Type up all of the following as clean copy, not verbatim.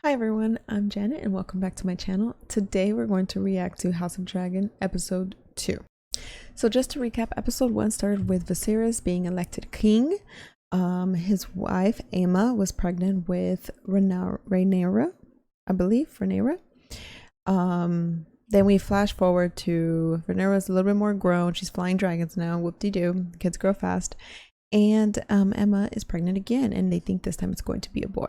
Hi everyone, I'm Janet and welcome back to my channel. Today we're going to react to House of Dragon episode 2. So just to recap, episode 1 started with Viserys being elected king. His wife Aemma was pregnant with Rhaenyra, I believe, Rhaenyra. Then we flash forward to Rhaenyra's a little bit more grown. She's flying dragons now, whoop-de-doo, kids grow fast. And Aemma is pregnant again, and they think this time it's going to be a boy.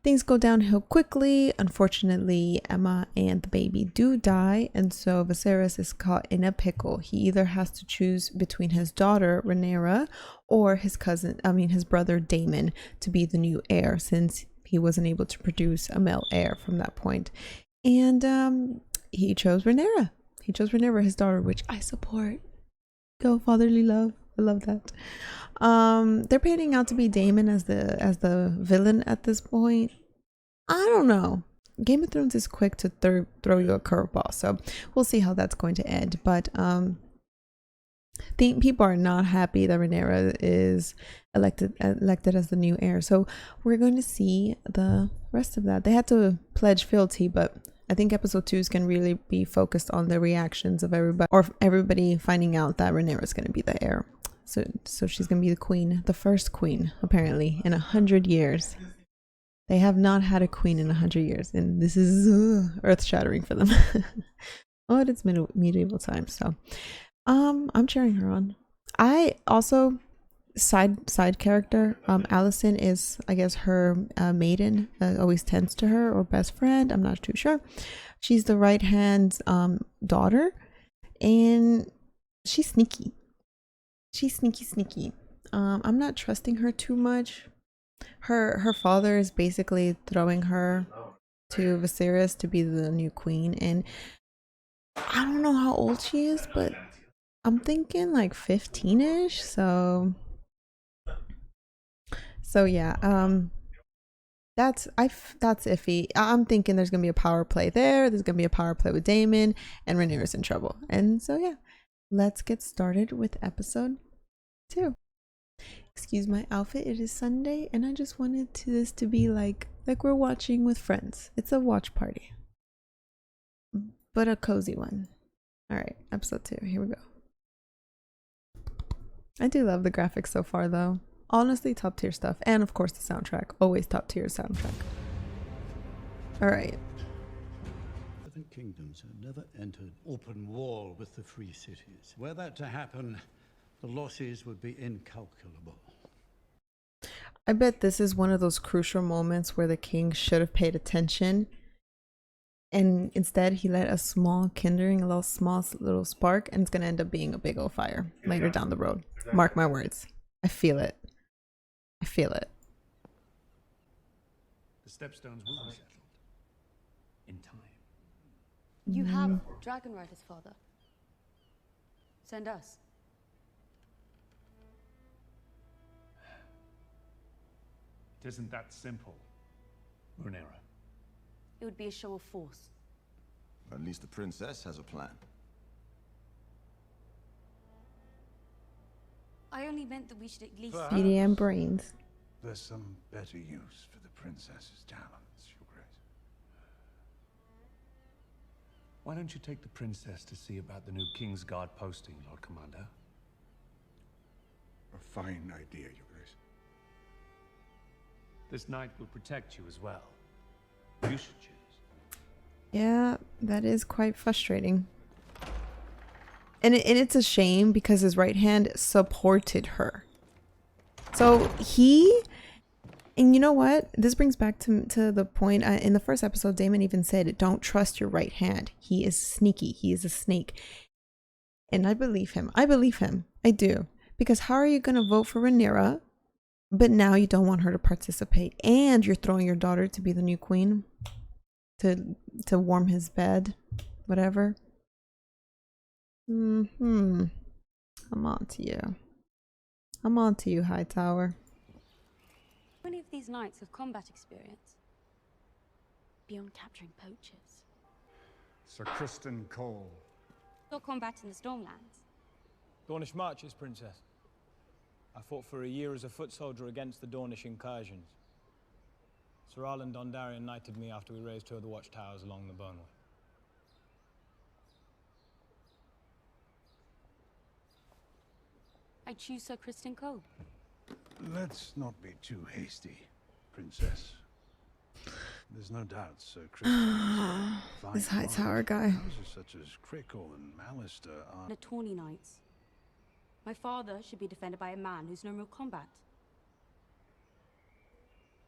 Things go downhill quickly. Unfortunately, Aemma and the baby do die, and so Viserys is caught in a pickle. He either has to choose between his daughter Rhaenyra or his brother Daemon to be the new heir, since he wasn't able to produce a male heir from that point. And he chose Rhaenyra. He chose Rhaenyra, his daughter, which I support. Go fatherly love. I love that. They're painting out to be Daemon as the villain at this point. I don't know. Game of Thrones is quick to throw you a curveball, so we'll see how that's going to end. But think people are not happy that Rhaenyra is elected as the new heir. So we're going to see the rest of that. They had to pledge fealty, but I think episode 2 is going to really be focused on the reactions of everybody finding out that Rhaenyra is going to be the heir. So she's going to be the queen, the first queen, apparently, in 100 years. They have not had a queen in 100 years, and this is earth-shattering for them. Oh, it's medieval times, so I'm cheering her on. I also side character, Allison is, I guess, her maiden, always tends to her, or best friend, I'm not too sure. She's the right hand daughter, and she's sneaky. She's sneaky. I'm not trusting her too much. Her father is basically throwing her to Viserys to be the new queen, and I don't know how old she is, but I'm thinking like 15ish. So yeah, that's iffy. I'm thinking there's gonna be a power play there. There's gonna be a power play with Daemon, and Rhaenyra's in trouble. And so yeah, let's get started with episode 2. Excuse my outfit. It is Sunday, and I just wanted this to be like we're watching with friends. It's a watch party, but a cozy one. All right, episode 2. Here we go. I do love the graphics so far, though. Honestly, top tier stuff, and of course the soundtrack. Always top tier soundtrack. All right. The kingdoms have never entered open war with the free cities. Were that to happen, the losses would be incalculable. I bet this is one of those crucial moments where the king should have paid attention, and instead he let a small kindling, a little spark, and it's gonna end up being a big old fire later down the road. Mark my words. I feel it. I feel it. The stepstones will be settled in time. You have dragon riders, father. Send us. It isn't that simple, Rhaenyra. It would be a show of force. At least the princess has a plan. I only meant that we should at least... BDM brains. There's some better use for the princess's talents, Your Grace. Why don't you take the princess to see about the new King's Guard posting, Lord Commander? A fine idea, Your Grace. This knight will protect you as well. You should choose. Yeah, that is quite frustrating. And it's a shame because his right hand supported her. So and you know what? This brings back to the point in the first episode, Daemon even said, don't trust your right hand. He is sneaky. He is a snake. And I believe him. I do. Because how are you going to vote for Rhaenyra, but now you don't want her to participate, and you're throwing your daughter to be the new queen to warm his bed, whatever. I'm on to you. I'm on to you, Hightower. How many of these knights have combat experience? Beyond capturing poachers. Sir Kristen Cole. Or combat in the Stormlands. Dornish marches, Princess. I fought for a year as a foot soldier against the Dornish incursions. Sir Arlen Dondarrion knighted me after we raised 2 of the watchtowers along the Burnway. I choose Sir Kristen Cole. Let's not be too hasty, Princess. There's no doubt Sir Christian is This Hightower guy. Houses such as Crickle and Mallister are... The Tawny Knights. My father should be defended by a man who's known real combat.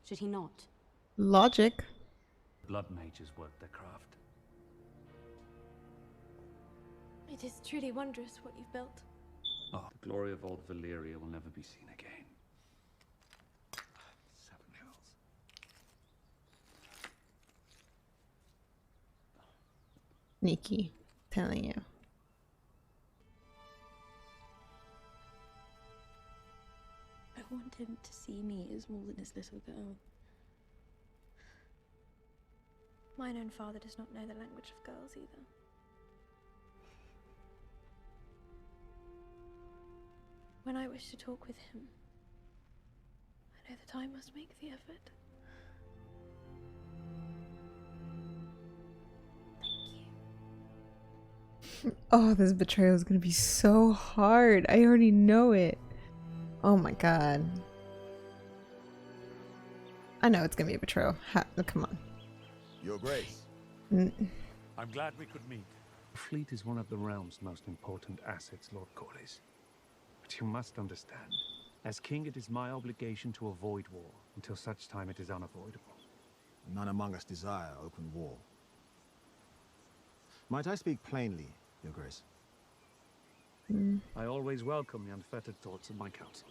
Should he not? Logic. Blood mages work their craft. It is truly wondrous what you've built. Oh, the glory of old Valyria will never be seen again. 7 Hills. Sneaky. Telling you. I want him to see me as more than his little girl. Mine own father does not know the language of girls either. When I wish to talk with him, I know that I must make the effort. Thank you. Oh, this betrayal is gonna be so hard. I already know it. Oh my god. I know it's gonna be a betrayal. Come on. Your Grace. I'm glad we could meet. The fleet is one of the realm's most important assets, Lord Corlys. But you must understand, as king, it is my obligation to avoid war until such time it is unavoidable. None among us desire open war. Might I speak plainly, Your Grace? I always welcome the unfettered thoughts of my council.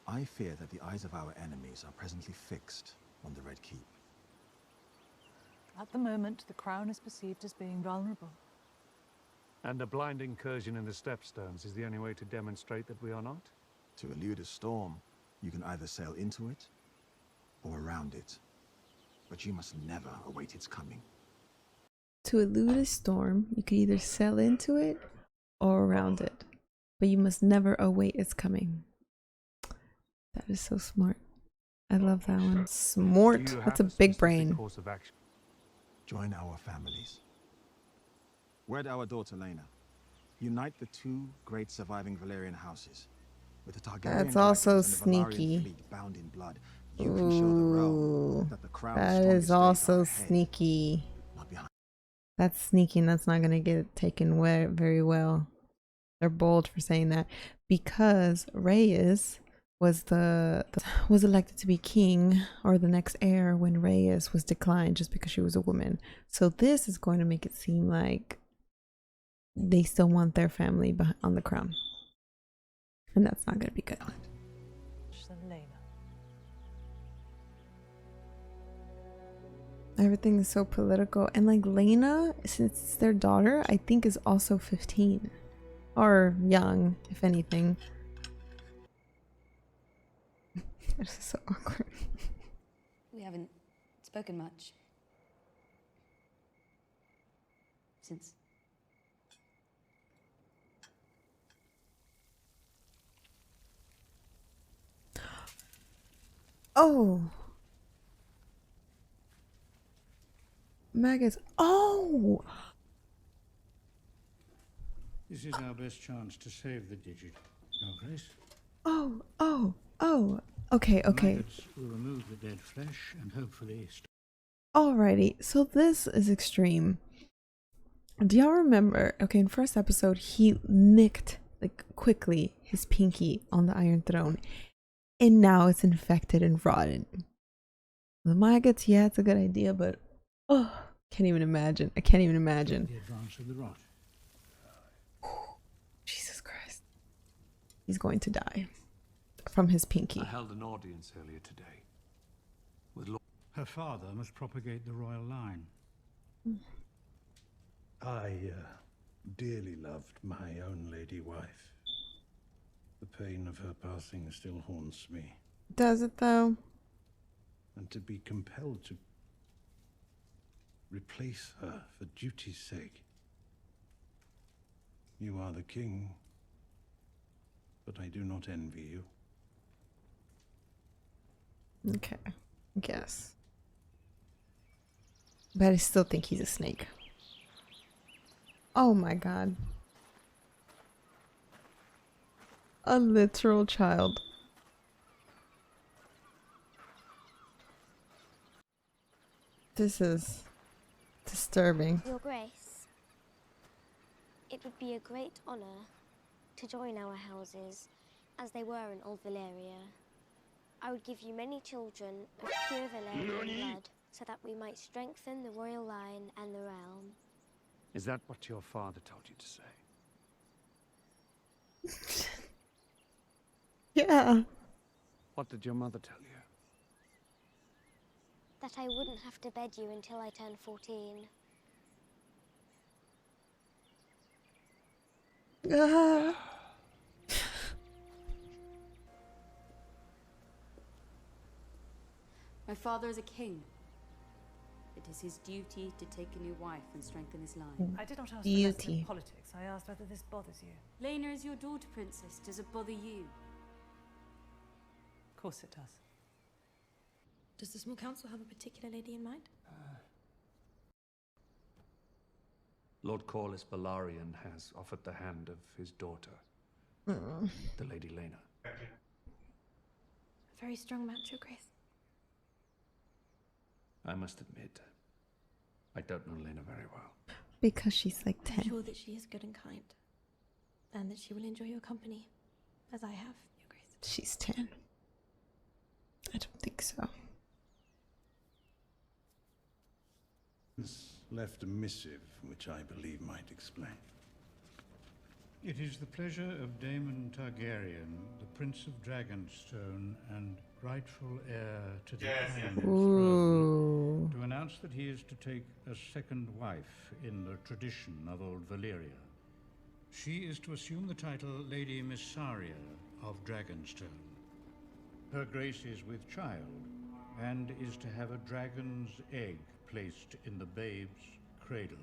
I fear that the eyes of our enemies are presently fixed on the Red Keep. At the moment, the crown is perceived as being vulnerable. And a blind incursion in the Stepstones is the only way to demonstrate that we are not? To elude a storm, you can either sail into it or around it. But you must never await its coming. To elude a storm, you can either sail into it or around it. But you must never await its coming. That is so smart. I love that one. Smart. That's a big brain. Course of action? Join our families. Wed our daughter Lena. Unite the 2 great surviving Valyrian houses. With the Targaryen That's also dragons and the Valyrian sneaky. fleet bound in blood, you can show the realm that the crown's That strongest is days also are ahead, sneaky. not behind. That's sneaky, and that's not gonna get taken very well. They're bold for saying that because Reyes was was elected to be king or the next heir when Reyes was declined just because she was a woman. So this is going to make it seem like they still want their family on the crown, and that's not going to be good. Everything is so political, and like Lena, since it's their daughter, I think is also 15 or young, if anything. This is so awkward. We haven't spoken much. Since. Oh. Maggots. Oh! This is our best chance to save the digit, Your Grace. Oh. Okay. Maggots will remove the dead flesh and hopefully Alrighty, so this is extreme. Do y'all remember? Okay, in first episode, he nicked like quickly his pinky on the Iron Throne, and now it's infected and rotten. The maggots, yeah, it's a good idea, but oh, can't even imagine. I can't even imagine. the advance of the rot. Jesus Christ, he's going to die from his pinky. I held an audience earlier today with Lord. Her father must propagate the royal line. I dearly loved my own lady wife. The pain of her passing still haunts me. Does it though? And to be compelled to replace her for duty's sake. You are the king, but I do not envy you. Okay. Guess. But I still think he's a snake. Oh my god. A literal child. This is disturbing. Your Grace, it would be a great honor to join our houses as they were in Old Valyria. I would give you many children of pure Valyrian blood so that we might strengthen the royal line and the realm. Is that what your father told you to say? Yeah. What did your mother tell you? That I wouldn't have to bed you until I turned 14. Ah. My father is a king. It is his duty to take a new wife and strengthen his line. I did not ask for Beauty. lesson in politics. I asked whether this bothers you. Lena is your daughter, Princess. Does it bother you? Of course it does. Does the small council have a particular lady in mind? Lord Corlys Balarian has offered the hand of his daughter, the Lady Lena. A very strong match, Your Grace. I must admit, I don't know Lena very well. Because she's like I'm 10. sure that she is good and kind, and that she will enjoy your company, as I have, Your Grace. She's 10. I don't think so. Left a missive, which I believe might explain. It is the pleasure of Daemon Targaryen, the Prince of Dragonstone and rightful heir to the Iron Throne, to announce that he is to take a second wife in the tradition of Old Valyria. She is to assume the title Lady Missaria of Dragonstone. Her grace is with child, and is to have a dragon's egg placed in the babe's cradle,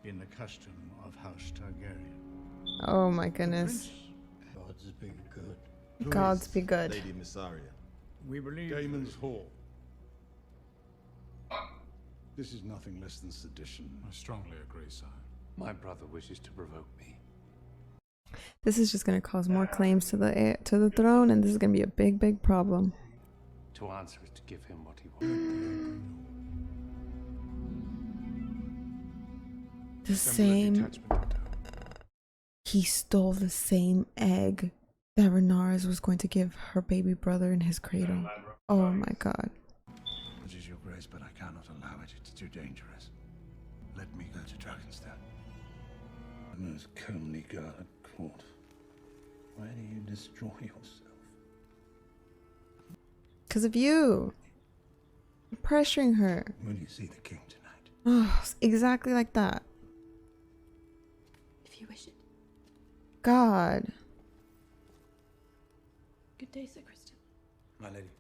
in the custom of House Targaryen. Oh my goodness. Gods be good. Gods be good. Lady Missaria. We believe Daemon's Hall. This is nothing less than sedition. I strongly agree, sire. My brother wishes to provoke me. This is just going to cause more claims to the throne, and this is going to be a big problem. To answer is to give him what he wants. The same. He stole the same egg that Rhaenyra was going to give her baby brother in his cradle. Oh my god. It is your grace, but I cannot allow it. It's too dangerous. Let me go to Dragonstone. The most comely girl at court. Why do you destroy yourself? Because of you. I'm pressuring her. Will you see the king tonight? Oh, exactly like that. If you wish it. God. Good day, Sir Kristen. My lady.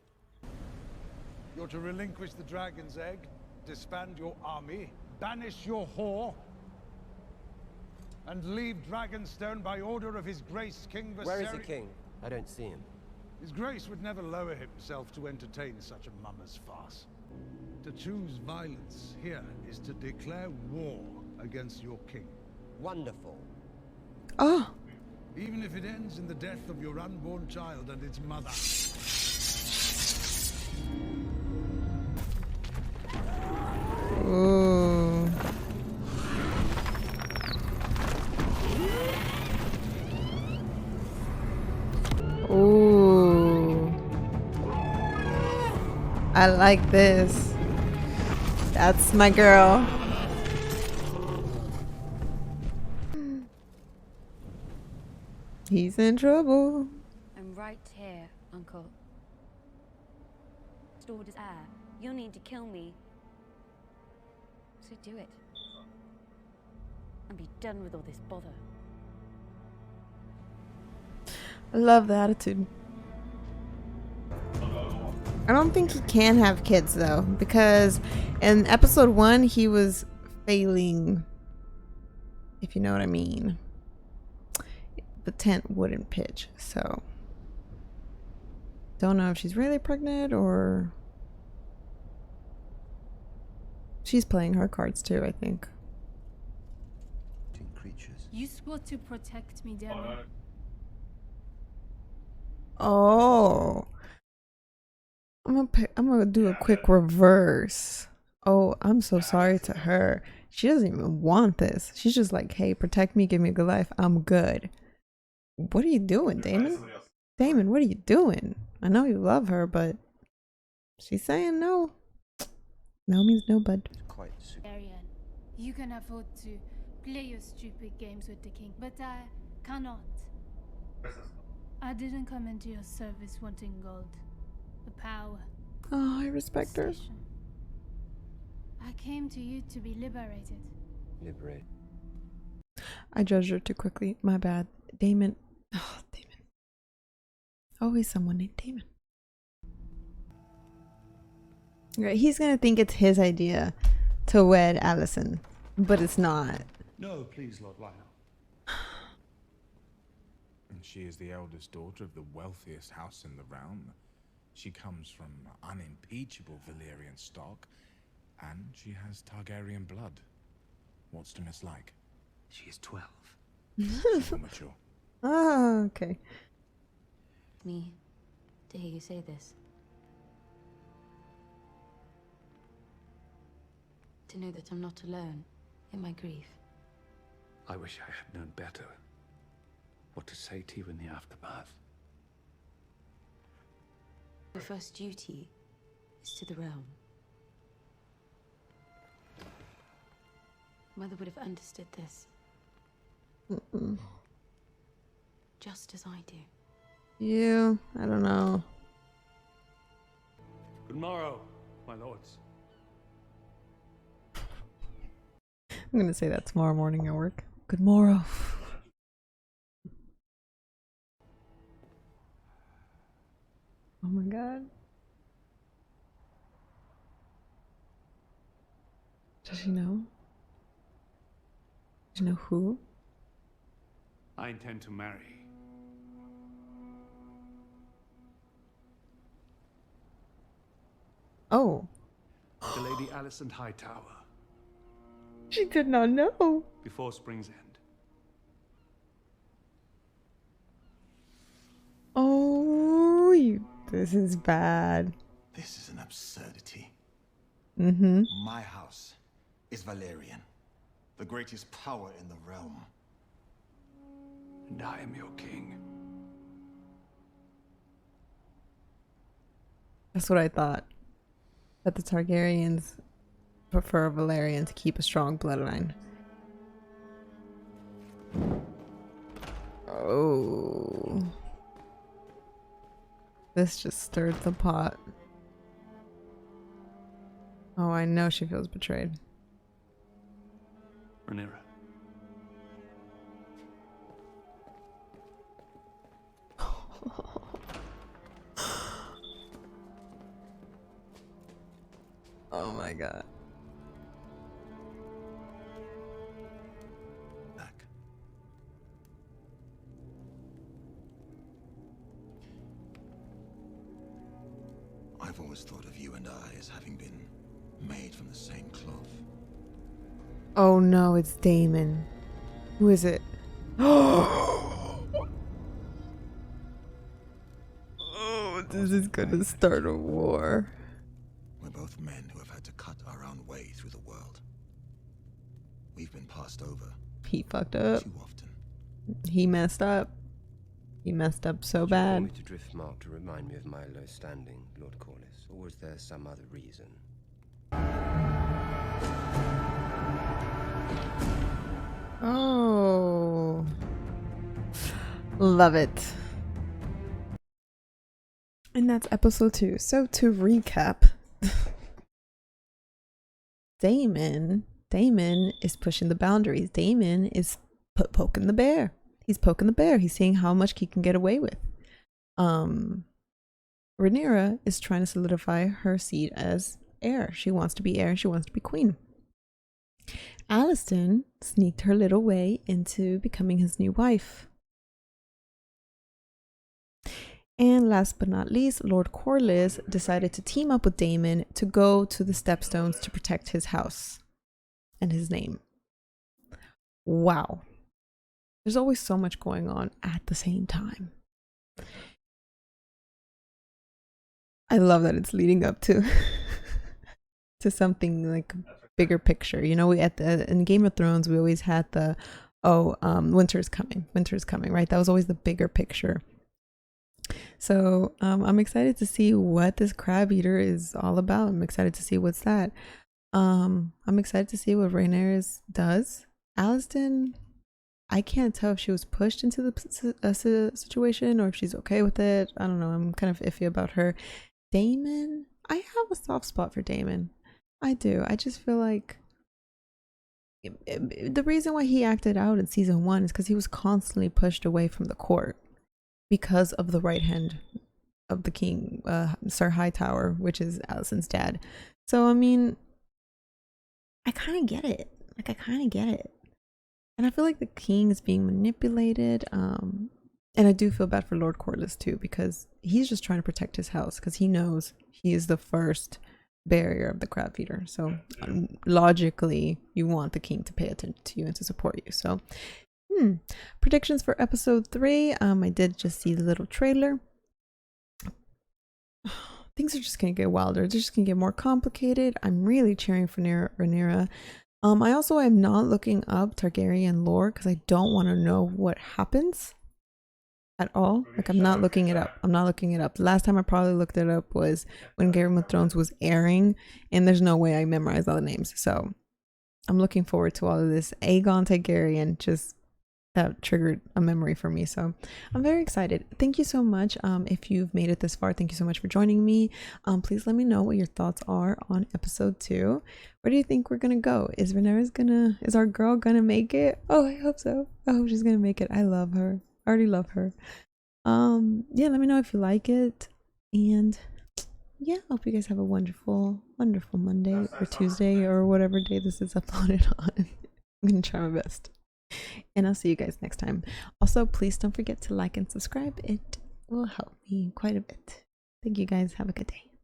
You're to relinquish the dragon's egg, disband your army, banish your whore, and leave Dragonstone by order of His Grace King Viserys. Where is the king? I don't see him. His Grace would never lower himself to entertain such a mummer's farce. To choose violence here is to declare war against your king. Wonderful. Oh. Even if it ends in the death of your unborn child and its mother. Ooh. Ooh. I like this. That's my girl. He's in trouble. I'm right here, Uncle. Stored as heir. You'll need to kill me. So do it. And be done with all this bother. I love the attitude. I don't think he can have kids though, because in episode 1 he was failing, if you know what I mean. The tent wouldn't pitch, so don't know if she's really pregnant or She's playing her cards too, I think. Creatures. You swore to protect me, Demi. Oh. I'm gonna do a quick reverse. Oh, I'm so sorry to her. She doesn't even want this. She's just like, hey, protect me, give me a good life. I'm good. What are you doing, Damon? Damon, what are you doing? I know you love her, but she's saying no. No means no, bud. Quite Arian, you can afford to play your stupid games with the king, but I cannot. I didn't come into your service wanting gold, the power. Oh, I respect her. Station. I came to you to be liberated. Liberate. I judged her too quickly. My bad. Damon. Oh, Damon. Always someone named Damon. Right, he's gonna think it's his idea to wed Allison, but it's not. No, please, Lord Lionel. And she is the eldest daughter of the wealthiest house in the realm. She comes from unimpeachable Valyrian stock, and she has Targaryen blood. What's to mislike? She is 12. She's mature. Ah, okay. Me to hear you say this. To know that I'm not alone in my grief. I wish I had known better what to say to you in the aftermath. My first duty is to the realm. Mother would have understood this. Just as I do. You, I don't know. Good morrow, my lords. I'm gonna say that tomorrow morning at work. Good morrow. Oh my god. Does she know? Does she know who? I intend to marry. Oh. The Lady Alicent Hightower. She did not know. Before Spring's End. Oh, this is bad. This is an absurdity. Mm-hmm. My house is Valerian, the greatest power in the realm. And I am your king. That's what I thought. That the Targaryens prefer Valerian to keep a strong bloodline. Oh. This just stirred the pot. Oh, I know she feels betrayed. Rhaenyra. Oh my god. Back. I've always thought of you and I as having been made from the same cloth. Oh no, it's Damon. Who is it? Oh, this is gonna start a war. We're both men who have had to cut our own way through the world. We've been passed over. He fucked up. Too often. He messed up. He messed up so Did you bad. call me to Driftmark to remind me of my low standing, Lord Corlys, or was there some other reason? Oh. Love it. And that's episode 2. So to recap, Damon is pushing the boundaries. Damon is poking the bear. He's poking the bear. He's seeing how much he can get away with. Rhaenyra is trying to solidify her seat as heir. She wants to be heir and she wants to be queen. Alicent sneaked her little way into becoming his new wife. And last but not least, Lord Corlys decided to team up with Daemon to go to the Stepstones to protect his house and his name. Wow. There's always so much going on at the same time. I love that it's leading up to to something like bigger picture. You know, we in Game of Thrones we always had the winter's coming, right? That was always the bigger picture. So I'm excited to see what this crab eater is all about. I'm excited to see what's that. I'm excited to see what Rhaenyra does. Alicent, I can't tell if she was pushed into the situation or if she's okay with it. I don't know. I'm kind of iffy about her. Daemon, I have a soft spot for Daemon. I do. I just feel like the reason why he acted out in season 1 is because he was constantly pushed away from the court because of the right hand of the king, Sir Hightower, which is Alicent's dad. So I mean, I kind of get it. Like, I kind of get it. And I feel like the king is being manipulated. And I do feel bad for Lord Corlys too, because he's just trying to protect his house because he knows he is the first barrier of the crab feeder. So logically, you want the king to pay attention to you and to support you. So predictions for episode 3. I did just see the little trailer. Things are just gonna get wilder. They're just gonna get more complicated. I'm really cheering for Rhaenyra. I also am not looking up Targaryen lore because I don't want to know what happens at all. Like, I'm not looking it up. The last time I probably looked it up was when Game of Thrones was airing, and there's no way I memorized all the names. So I'm looking forward to all of this. Aegon Targaryen, just that triggered a memory for me. So I'm very excited. Thank you so much. If you've made it this far, thank you so much for joining me. Please let me know what your thoughts are on episode 2. Where do you think we're gonna go? Is our girl gonna make it? Oh, I hope so. I hope she's gonna make it. I love her. I already love her. Yeah, let me know if you like it. And yeah, I hope you guys have a wonderful Monday or Tuesday or whatever day this is uploaded on. I'm gonna try my best. And I'll see you guys next time. Also, please don't forget to like and subscribe. It will help me quite a bit. Thank you guys. Have a good day.